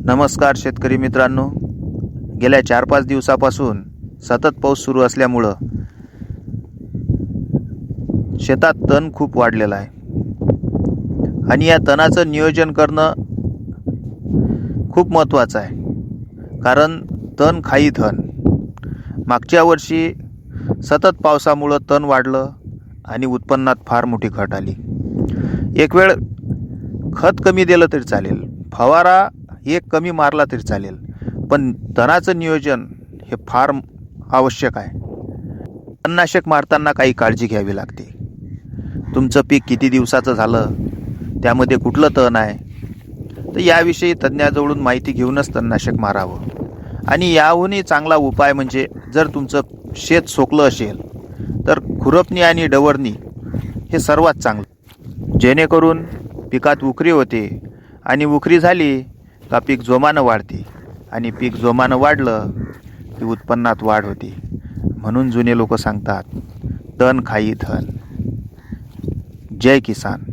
नमस्कार शेतकरी मित्रांनो, गेल्या 4-5 दिवसापासून सतत पाऊस सुरू असल्यामुळं शेतात तण खूप वाढलेला आहे आणि या तणाचं नियोजन करणं खूप महत्त्वाचं आहे. कारण तण खाई धन. मागच्या वर्षी सतत पावसामुळं तण वाढलं आणि उत्पन्नात फार मोठी घट आली. एक वेळ खत कमी दिलं तरी चालेल, फवारा एक कमी मारला तरी चालेल, पण तणाचं नियोजन हे फार आवश्यक आहे. तणनाशक मारताना काही काळजी घ्यावी लागते. तुमचं पीक किती दिवसाचं झालं, त्यामध्ये कुठलं तण आहे, तर याविषयी तज्ज्ञाजवळून माहिती घेऊनच तणनाशक मारावं. आणि याहूनही चांगला उपाय म्हणजे जर तुमचं शेत सोकलं असेल तर खुरपणी आणि डवरणी हे सर्वात चांगलं, जेणेकरून पिकात उकरी होते आणि उकरी झाली का पीक जोमानं वाढते आणि पीक जोमानं वाढलं की उत्पन्नात वाढ होते. म्हणून जुने लोक सांगतात, तण खाई धन. जय किसान.